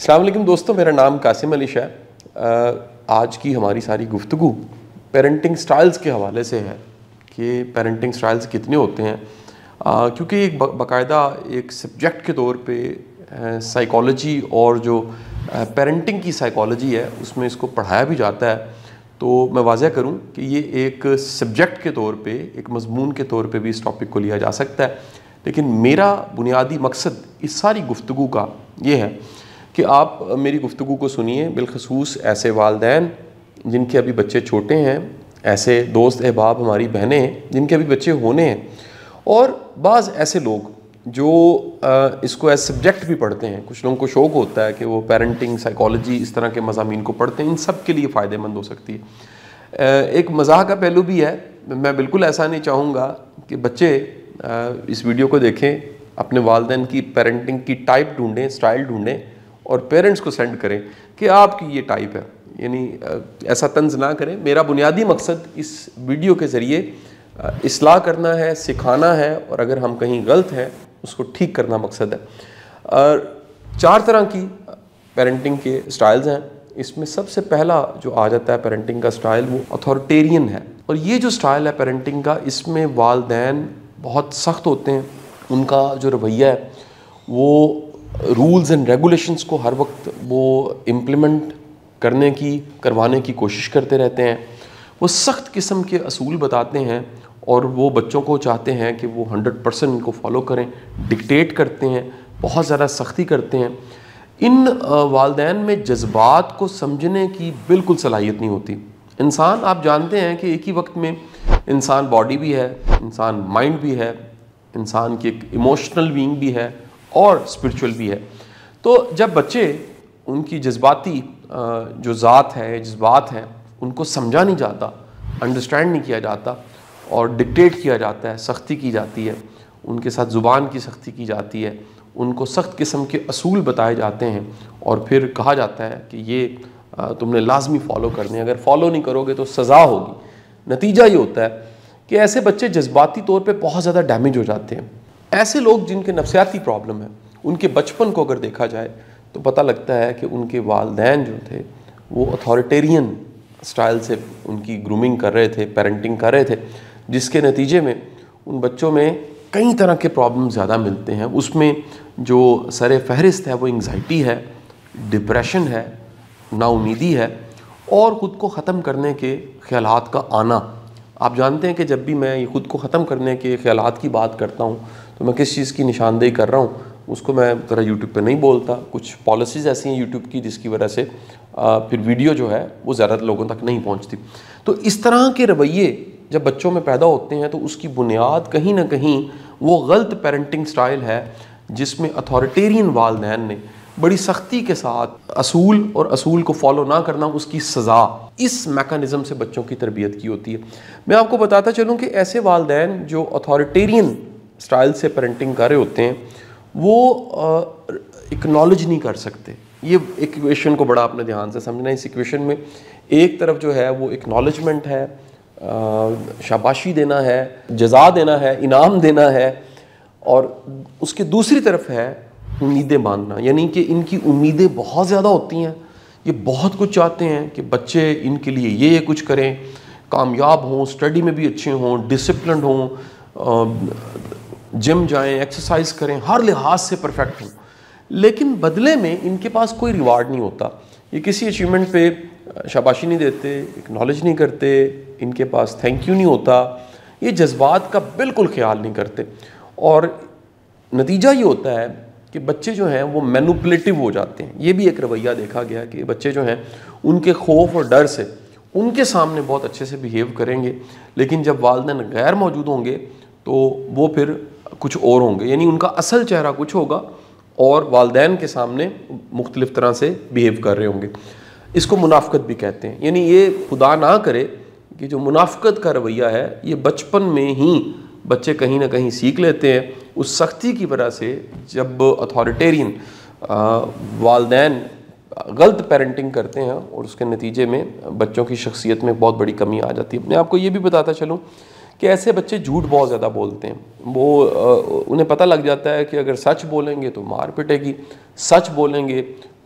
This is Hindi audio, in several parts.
अस्सलाम वालेकुम दोस्तों, मेरा नाम कासिम अली शाह है। आज की हमारी सारी गुफ्तगू पेरेंटिंग स्टाइल्स के हवाले से है कि पेरेंटिंग स्टाइल्स कितने होते हैं। क्योंकि एक बाकायदा एक सब्जेक्ट के तौर पे साइकोलॉजी और जो पेरेंटिंग की साइकोलॉजी है उसमें इसको पढ़ाया भी जाता है। तो मैं वाज़ह करूं कि ये एक सब्जेक्ट के तौर पे, एक मज़मून के तौर पे भी इस टॉपिक को लिया जा सकता है। लेकिन मेरा बुनियादी मकसद इस सारी गुफ्तगू का ये है कि आप मेरी गुफ्तगू को सुनिए, बिलखसूस ऐसे वालिदैन जिनके अभी बच्चे छोटे हैं, ऐसे दोस्त अहबाब हमारी बहनें हैं जिनके अभी बच्चे होने हैं, और बाज़ ऐसे लोग जो इसको एज सब्जेक्ट भी पढ़ते हैं। कुछ लोगों को शौक़ होता है कि वो पेरेंटिंग साइकोलॉजी इस तरह के मज़ामीन को पढ़ते हैं। इन सब के लिए फ़ायदेमंद हो सकती है। एक मज़ाक का पहलू भी है। मैं बिल्कुल ऐसा नहीं चाहूँगा कि बच्चे इस वीडियो को देखें, अपने वालिदैन की पेरेंटिंग की टाइप ढूँढें, स्टाइल ढूँढें और पेरेंट्स को सेंड करें कि आपकी ये टाइप है। यानी ऐसा तंज ना करें। मेरा बुनियादी मकसद इस वीडियो के ज़रिए इस्लाह करना है, सिखाना है, और अगर हम कहीं गलत हैं उसको ठीक करना मकसद है। 4 तरह की पेरेंटिंग के स्टाइल्स हैं। इसमें सबसे पहला जो आ जाता है पेरेंटिंग का स्टाइल, वो अथॉरिटेरियन है। और ये जो स्टाइल है पेरेंटिंग का, इसमें वालिदैन बहुत सख्त होते हैं। उनका जो रवैया है वो रूल्स एंड रेगुलेशंस को हर वक्त वो इम्प्लीमेंट करवाने की कोशिश करते रहते हैं। वो सख्त किस्म के असूल बताते हैं और वो बच्चों को चाहते हैं कि वो 100% इनको फॉलो करें। डिक्टेट करते हैं, बहुत ज़्यादा सख्ती करते हैं। इन वालिदैन में जज्बात को समझने की बिल्कुल सलाहियत नहीं होती। इंसान, आप जानते हैं कि एक ही वक्त में इंसान बॉडी भी है, इंसान माइंड भी है, इंसान की एक इमोशनल बीइंग भी है और स्पिरिचुअल भी है। तो जब बच्चे, उनकी जज्बाती जो ज़ात है, जज्बात हैं, उनको समझा नहीं जाता, अंडरस्टैंड नहीं किया जाता और डिक्टेट किया जाता है, सख्ती की जाती है, उनके साथ ज़ुबान की सख्ती की जाती है, उनको सख्त किस्म के असूल बताए जाते हैं और फिर कहा जाता है कि ये तुमने लाजमी फ़ॉलो करने हैं, अगर फॉलो नहीं करोगे तो सज़ा होगी। नतीजा ये होता है कि ऐसे बच्चे जज्बाती तौर पे बहुत ज़्यादा डैमेज हो जाते हैं। ऐसे लोग जिनके नफ्सियाती प्रॉब्लम है, उनके बचपन को अगर देखा जाए तो पता लगता है कि उनके वालिदैन जो थे वो अथॉरिटेरियन स्टाइल से उनकी ग्रूमिंग कर रहे थे, पेरेंटिंग कर रहे थे, जिसके नतीजे में उन बच्चों में कई तरह के प्रॉब्लम ज़्यादा मिलते हैं। उसमें जो सर फहरिस्त है वो एंग्जाइटी है, डिप्रेशन है, नाउमीदी है और ख़ुद को ख़त्म करने के ख़यालात का आना। आप जानते हैं कि जब भी मैं ये ख़ुद को ख़त्म करने के ख़यालात की बात करता हूँ तो मैं किस चीज़ की निशानदेही कर रहा हूँ उसको मैं ज़रा यूट्यूब पे नहीं बोलता। कुछ पॉलिसीज़ ऐसी हैं यूट्यूब की जिसकी वजह से फिर वीडियो जो है वो ज़्यादा लोगों तक नहीं पहुँचती। तो इस तरह के रवैये जब बच्चों में पैदा होते हैं तो उसकी बुनियाद कहीं ना कहीं वो गलत पेरेंटिंग स्टाइल है जिसमें अथॉरिटेरियन वालिदैन ने बड़ी सख्ती के साथ असूल और असूल को फॉलो ना करना उसकी सज़ा, इस मैकेनिज़्म से बच्चों की तरबियत की होती है। मैं आपको बताता चलूँ कि ऐसे वालिदैन जो अथॉरिटेरियन स्टाइल से पेरेंटिंग कर रहे होते हैं वो एक्नॉलेज नहीं कर सकते। ये इक्वेशन को बड़ा अपने ध्यान से समझना। इस इक्वेशन में एक तरफ जो है वो एक्नॉलेजमेंट है, शाबाशी देना है, जज़ा देना है, इनाम देना है, और उसके दूसरी तरफ है उम्मीदें बांधना। यानी कि इनकी उम्मीदें बहुत ज़्यादा होती हैं, ये बहुत कुछ चाहते हैं कि बच्चे इनके लिए ये कुछ करें, कामयाब हों, स्टडी में भी अच्छे हों, डिसिप्लिन हों, जिम जाएं, एक्सरसाइज करें, हर लिहाज से परफेक्ट हों। लेकिन बदले में इनके पास कोई रिवार्ड नहीं होता। ये किसी अचीवमेंट पे शाबाशी नहीं देते, एक्नॉलेज नहीं करते, इनके पास थैंक यू नहीं होता, ये जज्बात का बिल्कुल ख्याल नहीं करते। और नतीजा ये होता है कि बच्चे जो हैं वो मैनिपुलेटिव हो जाते हैं। ये भी एक रवैया देखा गया कि बच्चे जो हैं उनके खौफ और डर से उनके सामने बहुत अच्छे से बिहेव करेंगे, लेकिन जब वालिदैन गैर मौजूद होंगे तो वो फिर कुछ और होंगे। यानी उनका असल चेहरा कुछ होगा और वालिदैन के सामने मुख्तलिफ तरह से बिहेव कर रहे होंगे। इसको मुनाफ़िकत भी कहते हैं। यानी ये खुदा ना करे कि जो मुनाफ़िकत का रवैया है ये बचपन में ही बच्चे कहीं ना कहीं सीख लेते हैं उस सख्ती की वजह से। जब अथॉरिटेरियन वालिदैन गलत पेरेंटिंग करते हैं और उसके नतीजे में बच्चों की शख्सियत में बहुत बड़ी कमी आ जाती है। मैं आपको ये भी बताता चलूँ कि ऐसे बच्चे झूठ बहुत ज़्यादा बोलते हैं। वो उन्हें पता लग जाता है कि अगर सच बोलेंगे तो मार पिटेगी, सच बोलेंगे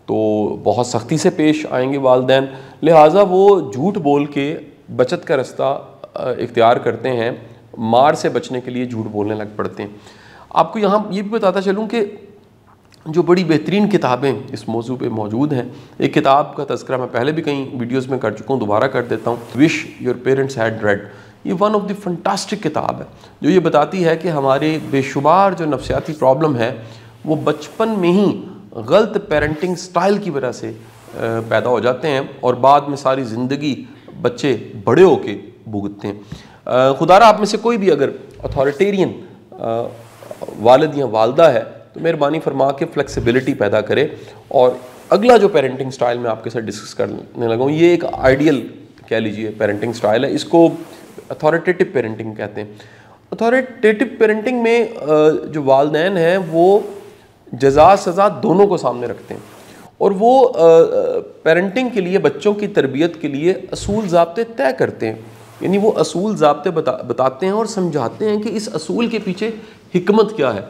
तो बहुत सख्ती से पेश आएंगे वालिदैन, लिहाजा वो झूठ बोल के बचत का रास्ता इख्तियार करते हैं, मार से बचने के लिए झूठ बोलने लग पड़ते हैं। आपको यहाँ ये भी बताता चलूँ कि जो बड़ी बेहतरीन किताबें इस मौजू पे मौजूद हैं, एक किताब का तज़किरा मैं पहले भी कई वीडियोस में कर चुका हूँ, दोबारा कर देता हूँ, wish your parents had read. ये वन ऑफ द फंटास्टिक किताब है जो ये बताती है कि हमारे बेशुमार जो नफ्सियाती प्रॉब्लम है वो बचपन में ही गलत पेरेंटिंग स्टाइल की वजह से पैदा हो जाते हैं और बाद में सारी ज़िंदगी बच्चे बड़े होके भुगतते हैं। खुदारा आप में से कोई भी अगर अथॉरिटेरियन वालिद या वालदा है तो मेहरबानी फरमा के फ्लेक्सिबिलिटी पैदा करे। और अगला जो पेरेंटिंग स्टाइल मैं आपके साथ डिस्कस करने लगा हूँ, ये एक आइडियल कह लीजिए पेरेंटिंग स्टाइल है, इसको अथॉरिटेटिव पेरेंटिंग कहते हैं। अथॉरिटेटिव पेरेंटिंग में जो वालिदैन हैं वो जज़ा सज़ा दोनों को सामने रखते हैं और वो पेरेंटिंग के लिए, बच्चों की तरबियत के लिए असूल ज़ाब्ते तय करते हैं। यानी वो असूल ज़ाब्ते बताते हैं और समझाते हैं कि इस असूल के पीछे हिकमत क्या है।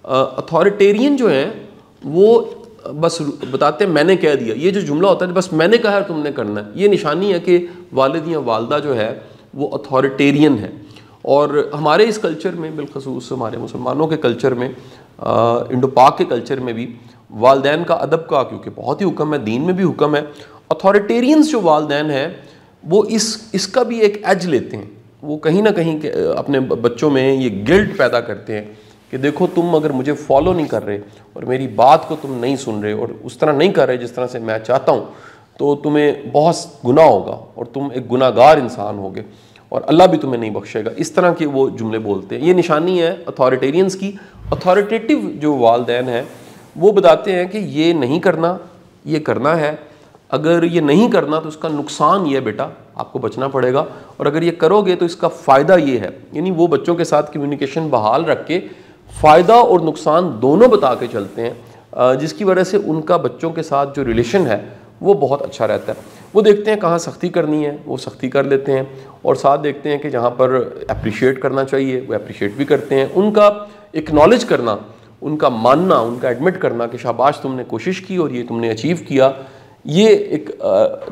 अथॉरिटेरियन जो है वो बस बताते हैं मैंने कह दिया, ये जो जुमला होता है बस मैंने कहा है तुमने करना है, ये निशानी है कि वालिद या वालदा जो है वो अथॉरिटेरियन है। और हमारे इस कल्चर में, बिलखसूस हमारे मुसलमानों के कल्चर में, इंडो पाक के कल्चर में भी वालिदैन का अदब का क्योंकि बहुत ही हुक्म है, दीन में भी हुक्म है। अथॉरिटेरियंस जो वालिदैन हैं वो इसका भी एक एज लेते हैं, वो कहीं ना कहीं अपने बच्चों में ये गिल्ट पैदा करते हैं कि देखो तुम अगर मुझे फॉलो नहीं कर रहे और मेरी बात को तुम नहीं सुन रहे और उस तरह नहीं कर रहे जिस तरह से मैं चाहता हूँ तो तुम्हें बहुत गुनाह होगा और तुम एक गुनाहगार इंसान होगे और अल्लाह भी तुम्हें नहीं बख्शेगा। इस तरह के वो जुमले बोलते हैं। ये निशानी है अथॉरिटेरियंस की। अथॉरिटेटिव जो वालिदैन हैं वो बताते हैं कि ये नहीं करना, ये करना है, अगर ये नहीं करना तो इसका नुकसान ये है बेटा, आपको बचना पड़ेगा, और अगर ये करोगे तो इसका फ़ायदा ये है। यानी वो बच्चों के साथ कम्युनिकेशन बहाल रख के फ़ायदा और नुकसान दोनों बता के चलते हैं, जिसकी वजह से उनका बच्चों के साथ जो रिलेशन है वो बहुत अच्छा रहता है। वो देखते हैं कहाँ सख्ती करनी है वो सख्ती कर लेते हैं और साथ देखते हैं कि जहाँ पर अप्रिशिएट करना चाहिए वो अप्रिशिएट भी करते हैं। उनका एक्नॉलेज करना, उनका मानना, उनका एडमिट करना कि शाबाश तुमने कोशिश की और ये तुमने अचीव किया, ये एक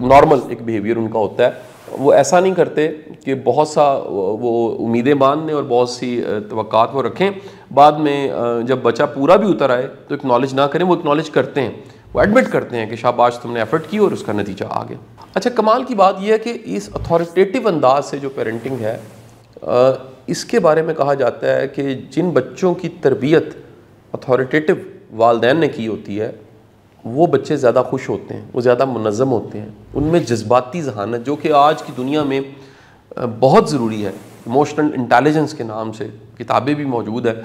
नॉर्मल एक बिहेवियर उनका होता है। वो ऐसा नहीं करते कि बहुत सा वो उम्मीदें बांधने और बहुत सी तवक्कात वो रखें, बाद में जब बच्चा पूरा भी उतर आए तो एक्नॉलेज ना करें। वो एक्नॉलेज करते हैं, वो एडमिट करते हैं कि शाबाश तुमने एफर्ट की और उसका नतीजा आ गया। अच्छा, कमाल की बात यह है कि इस अथॉरिटेटिव अंदाज से जो पेरेंटिंग है इसके बारे में कहा जाता है कि जिन बच्चों की तरबियत अथॉरिटेटिव वालिदैन ने की होती है वो बच्चे ज़्यादा खुश होते हैं, वो ज़्यादा मुनज़्ज़म होते हैं, उनमें जज्बाती ज़हानत जो कि आज की दुनिया में बहुत ज़रूरी है, इमोशनल इंटेलिजेंस के नाम से किताबें भी मौजूद है,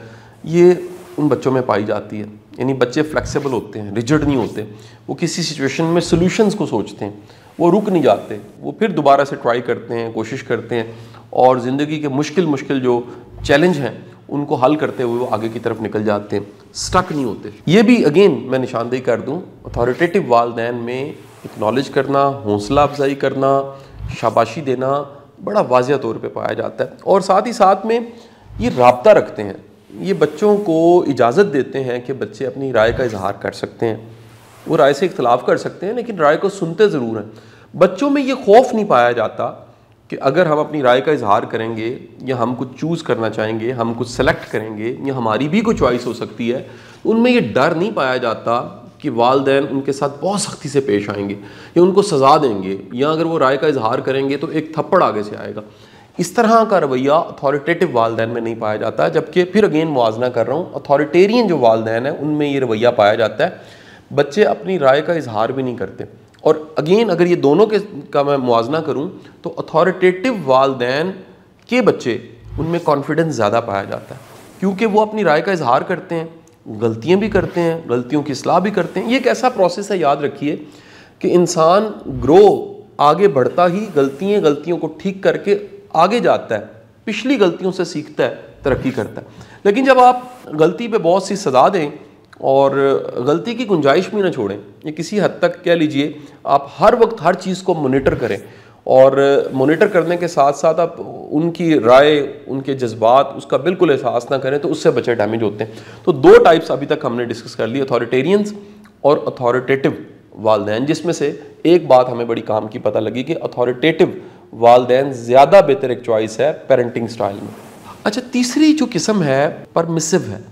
ये उन बच्चों में पाई जाती है। यानी बच्चे फ्लेक्सिबल होते हैं, रिजिड नहीं होते, वो किसी सिचुएशन में सोल्यूशंस को सोचते हैं, वो रुक नहीं जाते, वो फिर दोबारा से ट्राई करते हैं, कोशिश करते हैं और ज़िंदगी के मुश्किल जो चैलेंज हैं उनको हल करते हुए वो आगे की तरफ निकल जाते हैं, स्टक नहीं होते। ये भी अगेन मैं निशानदेही कर दूं, अथॉरिटेटिव वालिदैन में एक्नॉलेज करना, हौसला अफजाई करना, शाबाशी देना बड़ा वाज़िया तौर पे पाया जाता है। और साथ ही साथ में ये राब्ता रखते हैं, ये बच्चों को इजाज़त देते हैं कि बच्चे अपनी राय का इजहार कर सकते हैं, वो राय से इख्तलाफ कर सकते हैं लेकिन राय को सुनते ज़रूर हैं। बच्चों में ये खौफ नहीं पाया जाता कि अगर हम अपनी राय का इजहार करेंगे या हम कुछ चूज़ करना चाहेंगे, हम कुछ सेलेक्ट करेंगे या हमारी भी कोई चॉइस हो सकती है, उनमें ये डर नहीं पाया जाता कि वालिदैन उनके साथ बहुत सख्ती से पेश आएंगे या उनको सज़ा देंगे या अगर वो राय का इजहार करेंगे तो एक थप्पड़ आगे से आएगा। इस तरह का रवैया अथॉरिटेटिव वालिदैन में नहीं पाया जाता, जबकि फिर अगेन मुआवजना कर रहा हूँ, अथॉरिटेरियन जो वालिदैन है उनमें ये रवैया पाया जाता है, बच्चे अपनी राय का इजहार भी नहीं करते। और अगेन अगर ये दोनों का मैं मुआवजना करूं तो अथॉरिटेटिव वालिदैन के बच्चे उनमें कॉन्फिडेंस ज़्यादा पाया जाता है क्योंकि वो अपनी राय का इजहार करते हैं, गलतियां भी करते हैं, गलतियों की इस्लाह भी करते हैं। ये एक ऐसा प्रोसेस है, याद रखिए कि इंसान ग्रो आगे बढ़ता ही गलतियों को ठीक करके आगे जाता है, पिछली गलतियों से सीखता है, तरक्की करता है। लेकिन जब आप गलती पे बहुत सी सज़ा दें और गलती की गुंजाइश भी ना छोड़ें, ये किसी हद तक कह लीजिए आप हर वक्त हर चीज़ को मॉनिटर करें और मॉनिटर करने के साथ साथ आप उनकी राय, उनके जज्बात, उसका बिल्कुल एहसास ना करें तो उससे बच्चे डैमेज होते हैं। तो दो टाइप्स अभी तक हमने डिस्कस कर ली, अथॉरिटेरियंस और अथॉरिटेटिव वालदैन, जिसमें से एक बात हमें बड़ी काम की पता लगी कि अथॉरिटेटिव वालदैन ज़्यादा बेहतर एक चॉइस है पेरेंटिंग स्टाइल में। अच्छा, तीसरी जो किस्म है परमिसिव है।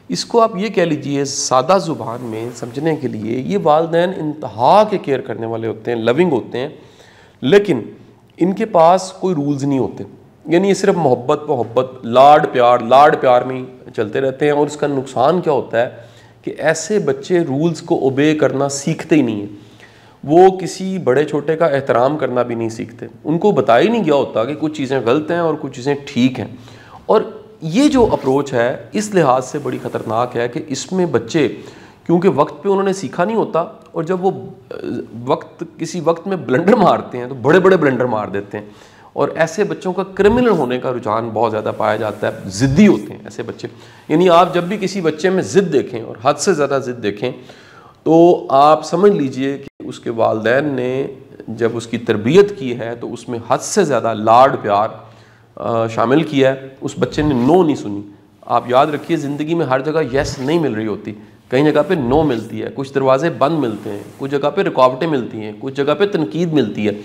इसको आप ये कह लीजिए सादा ज़ुबान में समझने के लिए, ये वालदैन इंतहा के केयर करने वाले होते हैं, लविंग होते हैं, लेकिन इनके पास कोई रूल्स नहीं होते। यानी ये सिर्फ मोहब्बत लाड प्यार में ही चलते रहते हैं। और इसका नुकसान क्या होता है कि ऐसे बच्चे रूल्स को ओबे करना सीखते ही नहीं हैं। वो किसी बड़े छोटे का एहतराम करना भी नहीं सीखते। उनको बताया ही नहीं गया होता कि कुछ चीज़ें गलत हैं और कुछ चीज़ें ठीक हैं। और ये जो अप्रोच है इस लिहाज से बड़ी ख़तरनाक है कि इसमें बच्चे, क्योंकि वक्त पे उन्होंने सीखा नहीं होता, और जब वो किसी वक्त में ब्लंडर मारते हैं तो बड़े बड़े ब्लंडर मार देते हैं। और ऐसे बच्चों का क्रिमिनल होने का रुझान बहुत ज़्यादा पाया जाता है। ज़िद्दी होते हैं ऐसे बच्चे। यानी आप जब भी किसी बच्चे में ज़िद देखें और हद से ज़्यादा ज़िद देखें तो आप समझ लीजिए कि उसके वालिदैन ने जब उसकी तरबियत की है तो उसमें हद से ज़्यादा लाड प्यार शामिल किया है। उस बच्चे ने नो नहीं सुनी। आप याद रखिए, ज़िंदगी में हर जगह यस नहीं मिल रही होती। कई जगह पे नो मिलती है, कुछ दरवाजे बंद मिलते हैं, कुछ जगह पे रुकावटें मिलती हैं, कुछ जगह पे तनकीद मिलती है।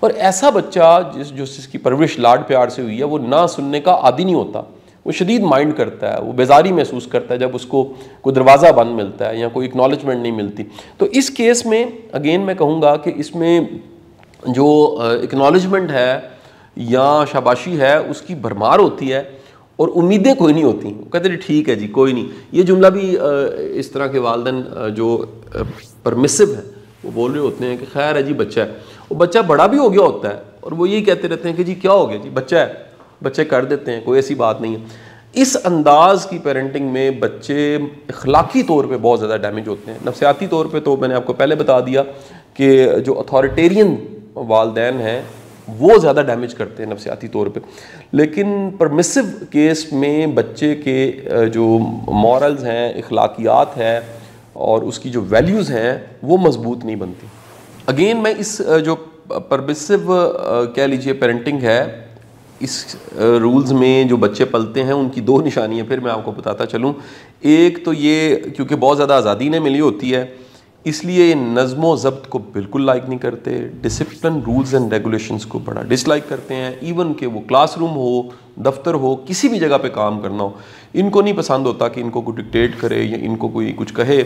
और ऐसा बच्चा जिसकी परवरिश लाड प्यार से हुई है, वो ना सुनने का आदी नहीं होता। वो शदीद माइंड करता है, वो बेजारी महसूस करता है जब उसको कोई दरवाज़ा बंद मिलता है या कोई एक्नॉलेजमेंट नहीं मिलती। तो इस केस में अगेन मैं कहूँगा कि इसमें जो एक्नॉलेजमेंट है या शाबाशी है उसकी भरमार होती है और उम्मीदें कोई नहीं होती। वो कहते हैं ठीक है जी कोई नहीं। ये जुमला भी इस तरह के वालिदैन जो परमिसिव है वो बोल रहे होते हैं कि खैर है जी बच्चा है। वो बच्चा बड़ा भी हो गया होता है और वो यही कहते रहते हैं कि जी क्या हो गया जी, बच्चा है, बच्चे कर देते हैं, कोई ऐसी बात नहीं है। इस अंदाज की पेरेंटिंग में बच्चे अखलाकी तौर पे बहुत ज़्यादा डैमेज होते हैं। नफसियाती तौर पे तो मैंने आपको पहले बता दिया कि जो अथॉरिटेरियन वालिदैन हैं वो ज़्यादा डैमेज करते हैं नफसियाती तौर पे। लेकिन परमिसिव केस में बच्चे के जो मॉरल्स हैं, अखलाकियात है और उसकी जो वैल्यूज़ हैं वो मजबूत नहीं बनती। अगेन मैं इस जो परमिसिव कह लीजिए पेरेंटिंग है, इस रूल्स में जो बच्चे पलते हैं उनकी दो निशानियाँ फिर मैं आपको बताता चलूँ। एक तो ये क्योंकि बहुत ज़्यादा आज़ादी ने मिली होती है इसलिए ये नज़्मो ज़ब्त को बिल्कुल लाइक नहीं करते। डिसिप्लिन रूल्स एंड रेगुलेशंस को बड़ा डिसलाइक करते हैं। इवन के वो क्लासरूम हो, दफ्तर हो, किसी भी जगह पे काम करना हो, इनको नहीं पसंद होता कि इनको कोई डिक्टेट करे या इनको कोई कुछ कहे।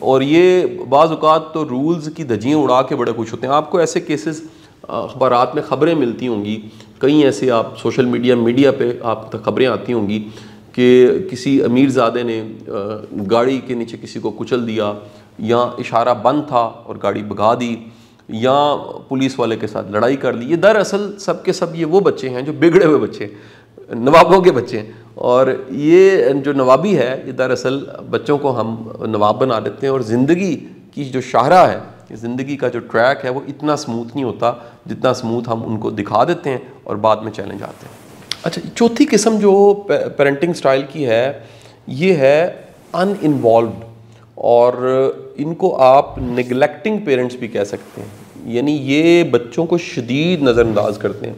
और ये बाज़ औक़ात तो रूल्स की धज्जियाँ उड़ा के बड़े खुश होते हैं। आपको ऐसे केसेस अखबारात में ख़बरें मिलती होंगी, कई ऐसे आप सोशल मीडिया पे आप तक ख़बरें आती होंगी कि किसी अमीरज़ादे ने गाड़ी के नीचे किसी को कुचल दिया, या इशारा बंद था और गाड़ी भगा दी, या पुलिस वाले के साथ लड़ाई कर ली। ये दरअसल सब के सब ये वो बच्चे हैं जो बिगड़े हुए बच्चे, नवाबों के बच्चे हैं। और ये जो नवाबी है ये दरअसल बच्चों को हम नवाब बना देते हैं। और ज़िंदगी की जो शाहरा है, ज़िंदगी का जो ट्रैक है वो इतना स्मूथ नहीं होता जितना स्मूथ हम उनको दिखा देते हैं और बाद में चैलेंज आते हैं। अच्छा, चौथी किस्म जो पेरेंटिंग स्टाइल की है ये है अनइन्वॉल्व्ड, और इनको आप निगलेक्टिंग पेरेंट्स भी कह सकते हैं। यानी ये बच्चों को शदीद नज़रअंदाज करते हैं।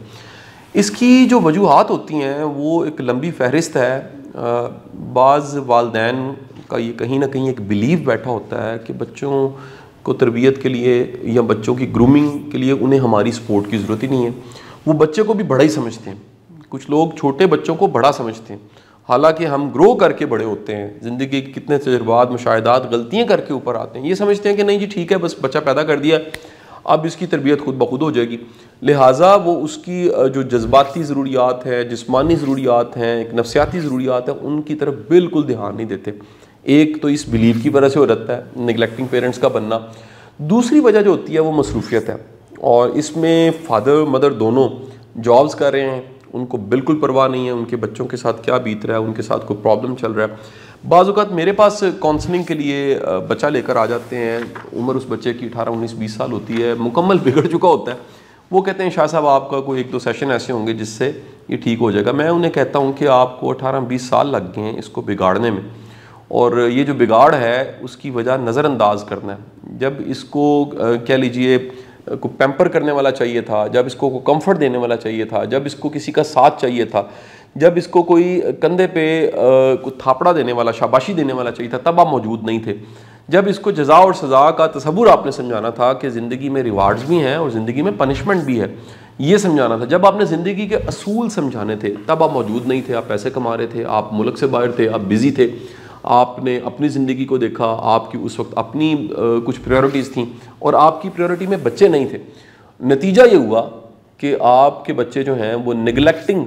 इसकी जो वजूहात होती हैं वो एक लंबी फहरिस्त है। बाज़ वालिदैन का ये कहीं ना कहीं एक बिलीव बैठा होता है कि बच्चों को तरबियत के लिए या बच्चों की ग्रूमिंग के लिए उन्हें हमारी सपोर्ट की ज़रूरत ही नहीं है। वो बच्चे को भी बड़ा ही समझते हैं। कुछ लोग छोटे बच्चों को बड़ा समझते हैं, हालांकि हम ग्रो करके बड़े होते हैं। ज़िंदगी के कितने तजुर्बात, मुशाहिदात, गलतियाँ करके ऊपर आते हैं। ये समझते हैं कि नहीं जी ठीक है, बस बच्चा पैदा कर दिया, अब इसकी तरबियत खुद ब खुद हो जाएगी। लिहाजा वो उसकी जो जज्बाती ज़रूरियात है, जिस्मानी ज़रूरियात हैं, एक नफसियाती ज़रूरियात है, उनकी तरफ बिल्कुल ध्यान नहीं देते। एक तो इस बिलीव की वजह से हो जाता है निगलेक्टिंग पेरेंट्स का बनना। दूसरी वजह जो होती है वो मसरूफियत है, और इसमें फादर मदर दोनों जॉब्स कर रहे हैं, उनको बिल्कुल परवाह नहीं है उनके बच्चों के साथ क्या बीत रहा है, उनके साथ कोई प्रॉब्लम चल रहा है। बाज़ औक़ात मेरे पास काउंसलिंग के लिए बच्चा लेकर आ जाते हैं, उम्र उस बच्चे की 18, 19, 20 साल होती है, मुकम्मल बिगड़ चुका होता है। वो कहते हैं शाह साहब आपका कोई 1-2 सेशन ऐसे होंगे जिससे ये ठीक हो जाएगा। मैं उन्हें कहता हूँ कि आपको 18-20 साल लग गए हैं इसको बिगाड़ने में, और ये जो बिगाड़ है उसकी वजह नज़रअंदाज करना है। जब इसको कह लीजिए को पैम्पर करने वाला चाहिए था, जब इसको कंफर्ट देने वाला चाहिए था, जब इसको किसी का साथ चाहिए था, जब इसको कोई कंधे पे कोई थापड़ा देने वाला, शाबाशी देने वाला चाहिए था, तब आप मौजूद नहीं थे। जब इसको जज़ा और सज़ा का तसव्वुर आपने समझाना था कि ज़िंदगी में रिवार्ड्स भी हैं और ज़िंदगी में पनिशमेंट भी है, ये समझाना था। जब आपने ज़िंदगी के असूल समझाने थे तब आप मौजूद नहीं थे, आप पैसे कमा रहे थे, आप मुल्क से बाहर थे, आप बिज़ी थे, आपने अपनी ज़िंदगी को देखा, आपकी उस वक्त अपनी कुछ प्रायोरिटीज़ थी और आपकी प्रायोरिटी में बच्चे नहीं थे। नतीजा ये हुआ कि आपके बच्चे जो हैं वो निगलेक्टिंग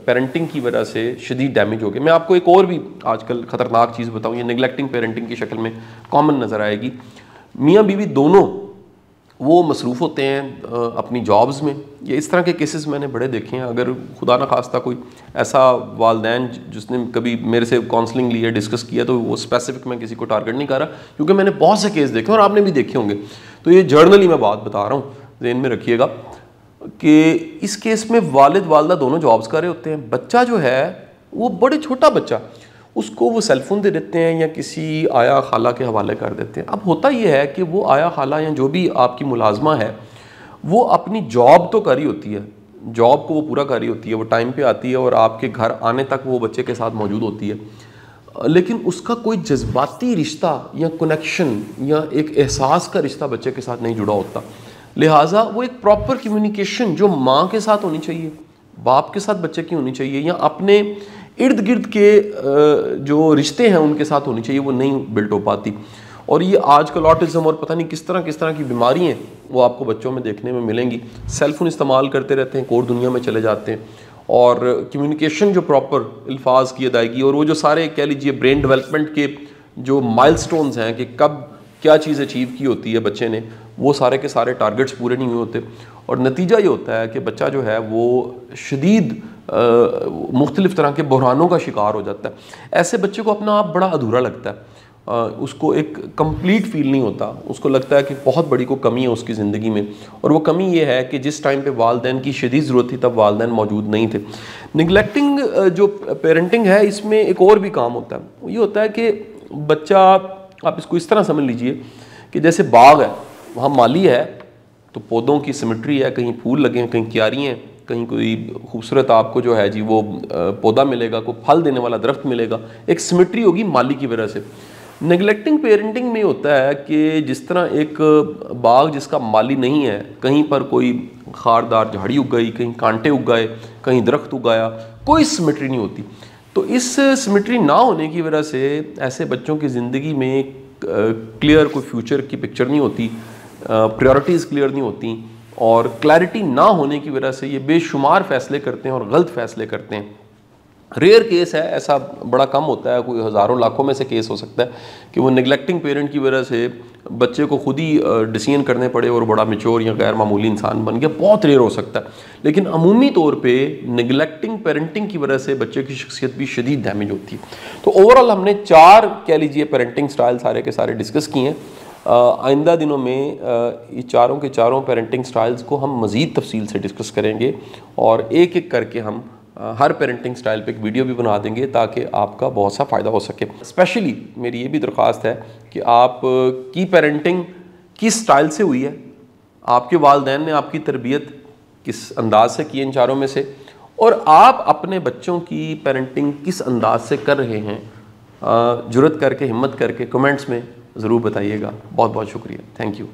पेरेंटिंग की वजह से शदीद डैमेज हो गए। मैं आपको एक और भी आजकल ख़तरनाक चीज़ बताऊँ, ये निगलेक्टिंग पेरेंटिंग की शक्ल में कॉमन नज़र आएगी। मियाँ बीवी दोनों वो मसरूफ़ होते हैं अपनी जॉब्स में। ये इस तरह के केसेस मैंने बड़े देखे हैं। अगर खुदा न खास्ता कोई ऐसा वालदैन जिसने कभी मेरे से काउंसलिंग ली है, डिस्कस किया, तो वो स्पेसिफिक मैं किसी को टारगेट नहीं कर रहा, क्योंकि मैंने बहुत से केस देखे और आपने भी देखे होंगे। तो ये जर्नली मैं बात बता रहा हूँ, ज़हन में रखिएगा कि इस केस में वालिद वालदा दोनों जॉब्स कर रहे होते हैं। बच्चा जो है वो बड़े छोटा बच्चा, उसको वो सेलफोन दे देते हैं या किसी आया खाला के हवाले कर देते हैं। अब होता ये है कि वो आया खाला या जो भी आपकी मुलाजमा है वो अपनी जॉब तो कर रही होती है, जॉब को वो पूरा कर रही होती है, वो टाइम पे आती है और आपके घर आने तक वो बच्चे के साथ मौजूद होती है, लेकिन उसका कोई जज्बाती रिश्ता या कनेक्शन या एक एहसास का रिश्ता बच्चे के साथ नहीं जुड़ा होता। लिहाजा वो एक प्रॉपर कम्युनिकेशन जो माँ के साथ होनी चाहिए, बाप के साथ बच्चे की होनी चाहिए, या अपने इर्द गिर्द के जो रिश्ते हैं उनके साथ होनी चाहिए, वो नहीं बिल्ट हो पाती। और ये आजकल ऑटिज़म और पता नहीं किस तरह की बीमारी हैं वो आपको बच्चों में देखने में मिलेंगी। सेलफोन इस्तेमाल करते रहते हैं, कोर दुनिया में चले जाते हैं और कम्युनिकेशन जो प्रॉपर अल्फाज की अदायगी और वो जो सारे कह लीजिए ब्रेन डेवलपमेंट के जो माइलस्टोन्स हैं कि कब क्या चीज़ अचीव की होती है बच्चे ने, वो सारे के सारे टारगेट्स पूरे नहीं हुए होते और नतीजा ये होता है कि बच्चा जो है वो शदीद मुख्तलिफ़ तरह के बहरानों का शिकार हो जाता है। ऐसे बच्चे को अपना आप बड़ा अधूरा लगता है, उसको एक कंप्लीट फील नहीं होता, उसको लगता है कि बहुत बड़ी को कमी है उसकी ज़िंदगी में, और वो कमी ये है कि जिस टाइम पे वालदैन की शदीद ज़रूरत थी तब वालदैन मौजूद नहीं थे। निगलेक्टिंग जो पेरेंटिंग है इसमें एक और भी काम होता है। ये होता है कि बच्चा, आप इसको इस तरह समझ लीजिए कि जैसे बाग है, वहाँ माली है तो पौधों की सिमेट्री है, कहीं फूल लगे हैं, कहीं क्यारी हैं, कहीं कोई खूबसूरत आपको जो है जी वो पौधा मिलेगा, कोई फल देने वाला दरख्त मिलेगा, एक सिमेट्री होगी माली की वजह से। नेगलेक्टिंग पेरेंटिंग में होता है कि जिस तरह एक बाग जिसका माली नहीं है, कहीं पर कोई खारदार झाड़ी उग गई, कहीं कांटे उग गए, कहीं दरख्त उगाया, कोई सिमेट्री नहीं होती। तो इस सिमेट्री ना होने की वजह से ऐसे बच्चों की ज़िंदगी में क्लियर कोई फ्यूचर की पिक्चर नहीं होती, प्रायोरिटीज़ क्लियर नहीं होती, और क्लैरिटी ना होने की वजह से ये बेशुमार फ़ैसले करते हैं और गलत फ़ैसले करते हैं। रेयर केस है, ऐसा बड़ा कम होता है, कोई हज़ारों लाखों में से केस हो सकता है कि वो निगलेक्टिंग पेरेंट की वजह से बच्चे को खुद ही डिसीजन करने पड़े और बड़ा मैच्योर या गैर मामूली इंसान बन गया। बहुत रेयर हो सकता है, लेकिन अमूमी तौर पे निगलेक्टिंग पेरेंटिंग की वजह से बच्चे की शख्सियत भी शदीद डैमेज होती है। तो ओवरऑल हमने 4 कह लीजिए पेरेंटिंग स्टाइल सारे के सारे डिस्कस किए हैं। आइंदा दिनों में ये चारों के चारों पेरेंटिंग स्टाइल्स को हम मज़ीद तफसील से डिस्कस करेंगे और एक एक करके हम हर पेरेंटिंग स्टाइल पे एक वीडियो भी बना देंगे ताकि आपका बहुत सा फ़ायदा हो सके। स्पेशली मेरी ये भी दरख्वास्त है कि आप की पेरेंटिंग किस स्टाइल से हुई है, आपके वालिदैन ने आपकी तरबियत किस अंदाज से की इन चारों में से, और आप अपने बच्चों की पेरेंटिंग किस अंदाज से कर रहे हैं, जुर्रत करके हिम्मत करके कमेंट्स में ज़रूर बताइएगा। बहुत बहुत शुक्रिया, थैंक यू।